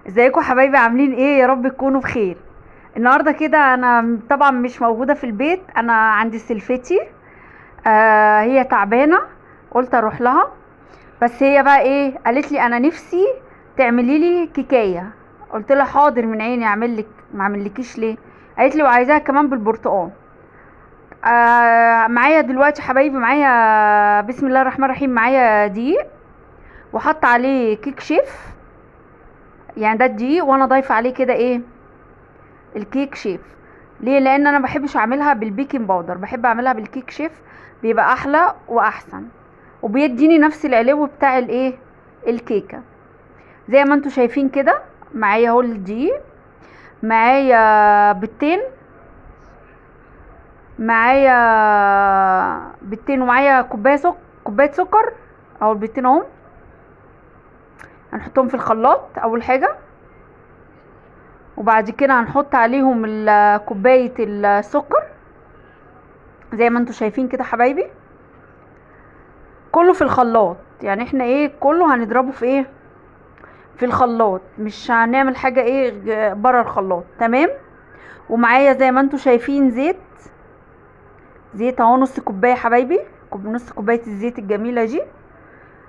ازيكم حبايبي؟ عاملين ايه؟ يا رب تكونوا بخير. النهارده كده انا طبعا مش موجوده في البيت، انا عندي سلفتي. هي تعبانه، قلت اروح لها. بس هي بقى ايه، قالت لي انا نفسي تعملي لي كيكايه. قلت لها حاضر من عيني اعمل لك، ما اعملكيش ليه؟ قالت لي وعايزاها كمان بالبرتقال. معايا دلوقتي حبايبي، معايا بسم الله الرحمن الرحيم، معايا دقيق وحط عليه كيك شيف. يعني ده الدقيق وانا ضايفه عليه كده ايه، الكيك شيف. ليه؟ لان انا بحبش اعملها بالبيكنج باودر، بحب اعملها بالكيك شيف، بيبقى احلى واحسن وبيديني نفس العلو بتاع الايه، الكيكه. زي ما انتوا شايفين كده، معايا اهو الدقيق، معايا بيضتين، معايا بيضتين ومعايا كوبايه سكر، او البيضتين اهم. هنحطهم في الخلاط اول حاجه، وبعد كده هنحط عليهم كوبايه السكر زي ما انتوا شايفين كده حبايبي. كله في الخلاط، يعني احنا ايه، كله هنضربه في ايه، في الخلاط، مش هنعمل حاجة ايه برا الخلاط. تمام. ومعايا زي ما انتوا شايفين زيت اهو، نص كوباية حبايبي، نص كوباية الزيت الجميلة دي.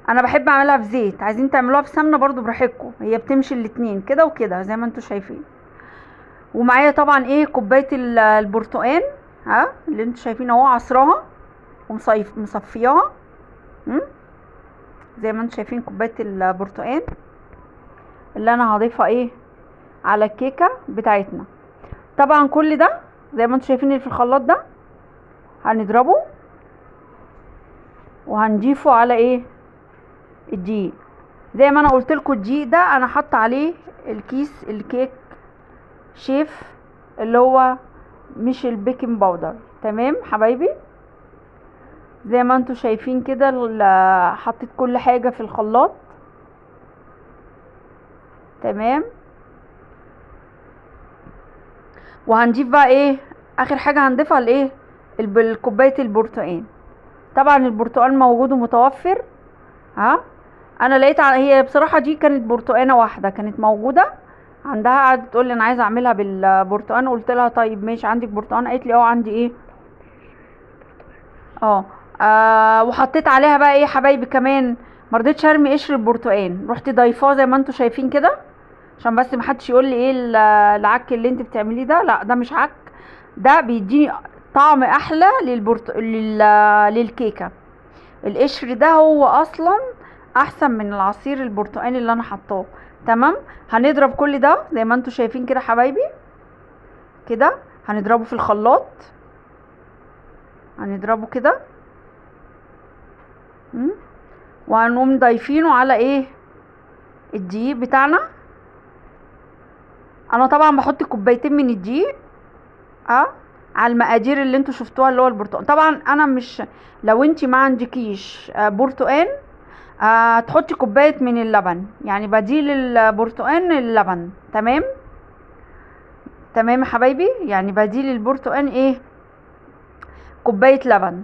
انا بحب اعملها في زيت، عايزين تعملوها في سمنة برضو براحتكم، هي بتمشي الاتنين كده وكده زي ما انتوا شايفين. ومعايا طبعا ايه، كوباية البرتقان، ها اللي انتوا شايفين اهو، عصراها مصفياها. م? زي ما انتوا شايفين كوباية البرتقان اللي انا هضيفها ايه، على الكيكه بتاعتنا. طبعا كل ده زي ما انتم شايفين اللي في الخلاط ده هنضربه وهنضيفه على ايه، الدقيق. زي ما انا قلت لكم الدقيق ده انا حاطه عليه الكيس الكيك شيف، اللي هو مش البيكنج باودر. تمام حبايبي، زي ما انتم شايفين كده حطيت كل حاجه في الخلاط. تمام. وهنضيف بقى ايه، اخر حاجه هنضيفها الايه، كوبايه البرتقال. طبعا البرتقال موجود ومتوفر. ها، انا لقيت هي بصراحه دي كانت برتقانه واحده كانت موجوده عندها، قعدت تقول لي انا عايزه اعملها بالبرتقال. قلت لها طيب ماشي، عندك برتقال؟ قالت لي اه عندي ايه، اه. وحطيت عليها بقى ايه حبايبي كمان، مرضتش ارمي قشر البرتقال، رحت ضايفاه زي ما انتوا شايفين كده، عشان بس محدش يقول لي ايه العك اللي انت بتعمليه ده. لا ده مش عك، ده بيديني طعم احلى للكيكه. القشر ده هو اصلا احسن من العصير البرتقالي اللي انا حطاه. تمام. هنضرب كل ده زي ما انتوا شايفين كده حبايبي، كده هنضربه في الخلاط، هنضربه كده. م? وهنقوم ضايفينه على ايه، الدقيق بتاعنا. انا طبعا بحط كوبايتين من الدقيق، اه، على المقادير اللي انتوا شفتوها اللي هو البرتقال. طبعا انا مش، لو انتي ما عندكيش برتقال، تحطي كوبايه من اللبن، يعني بديل البرتقال اللبن. تمام. تمام يا حبايبي، يعني بديل البرتقال ايه، كوبايه لبن.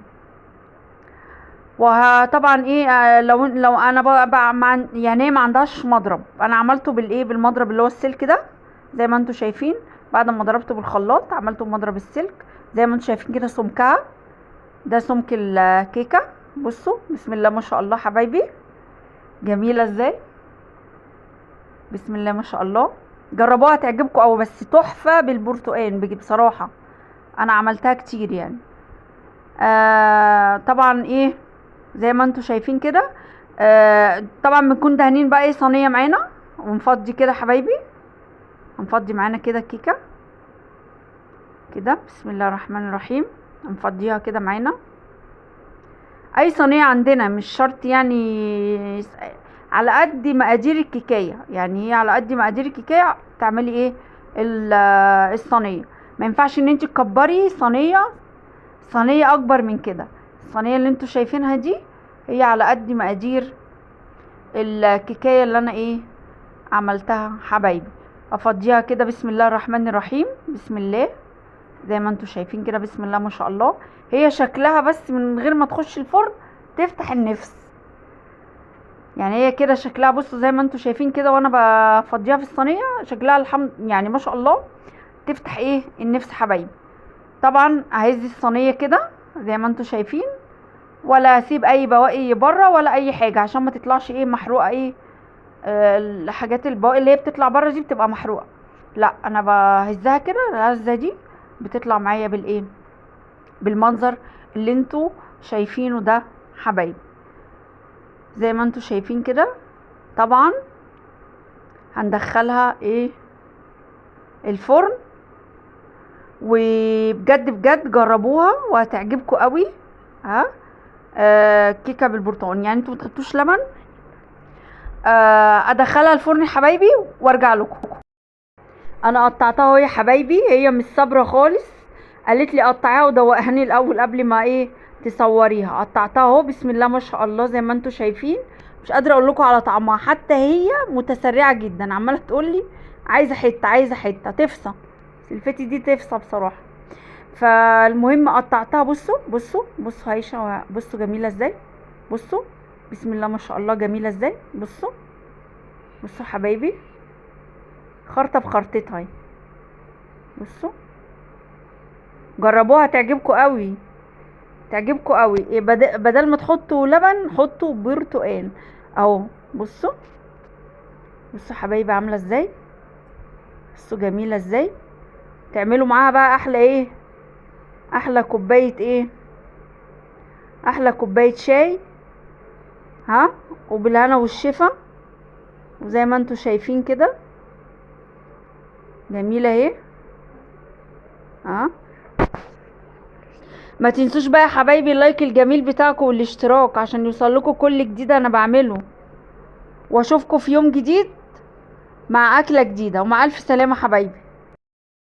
وطبعا ايه، لو انا بقى يعني هي ما عندهاش مضرب، انا عملته بالايه، بالمضرب اللي هو السلك ده زي ما انتوا شايفين. بعد ما ضربته بالخلاط عملته بمضرب السلك زي ما انتوا شايفين كده. سمكها ده سمك الكيكه، بصوا بسم الله ما شاء الله حبايبي، جميله ازاي، بسم الله ما شاء الله. جربوها تعجبكم قوي، بس تحفه بالبرتقال بيجي بصراحه، انا عملتها كتير يعني. طبعا ايه، زي ما انتوا شايفين كده. طبعا بنكون دهنين بقى ايه، صينيه معانا ونفضي كده حبايبي، هنفضي معانا كده الكيكه كده، بسم الله الرحمن الرحيم. هنفضيها كده معانا اي صينيه عندنا، مش شرط يعني، على قد مقادير الكيكايه، يعني هي على قد مقادير الكيكايه تعملي ايه الصينيه. ما ينفعش ان انت تكبري صينيه اكبر من كده. الصينيه اللي انتوا شايفينها دي هي على قد مقادير الكيكايه اللي انا ايه، عملتها حبايبي. افضيها كده بسم الله الرحمن الرحيم، بسم الله، زي ما انتوا شايفين كده بسم الله ما شاء الله. هي شكلها بس من غير ما تخش الفرن تفتح النفس. يعني هي كده شكلها، بصوا زي ما انتوا شايفين كده وانا بفضيها في الصينيه، شكلها الحمد يعني ما شاء الله تفتح ايه النفس حبايبي. طبعا ههز الصينيه كده زي ما انتوا شايفين، ولا اسيب اي بواقي بره ولا اي حاجه عشان ما تطلعش ايه محروقه ايه. الحاجات البواقي اللي هي بتطلع بره دي بتبقى محروقه. لا انا بهزها كده، الهزه دي بتطلع معايا بالايه، بالمنظر اللي انتوا شايفينه ده حبايبي. زي ما انتوا شايفين كده. طبعا هندخلها ايه الفرن، وبجد بجد جربوها وهتعجبكم قوي. ها كيكه بالبرتقال، يعني انتوا متحطوش لبن. ادخلها الفرن يا حبايبي وارجع لكم. انا قطعتها اهو يا حبايبي، هي مش صابره خالص، قالت لي قطعيها ودوقهاني الاول قبل ما ايه تصوريها. قطعتها اهو بسم الله ما شاء الله زي ما انتوا شايفين. مش قادره اقول لكم على طعمها، حتى هي متسرعه جدا، عماله تقول لي عايزه حته عايزه حته، تفصى سلفتي دي تفصى بصراحه. فالمهم قطعتها، بصوا بصوا بصوا هيشه، بصوا جميله ازاي، بصوا بسم الله ما شاء الله جميله ازاي. بصوا بصوا حبايبي، خرطه بخرطتها اهي. بصوا جربوها تعجبكم قوي، تعجبكم قوي. إيه بدل ما تحطوا لبن حطوا برتقال اهو. بصوا بصوا حبايبي عامله ازاي، بصوا جميله ازاي. تعملوا معاها بقى احلى ايه، احلى كوبايه ايه، احلى كوبايه شاي. ها وبالهنا والشفا. وزي ما انتوا شايفين كده جميله اهي. ها ما تنسوش بقى يا حبايبي اللايك الجميل بتاعكم والاشتراك عشان يوصلكوا كل جديد انا بعمله. واشوفكم في يوم جديد مع اكله جديده، ومع الف سلامه حبايبي.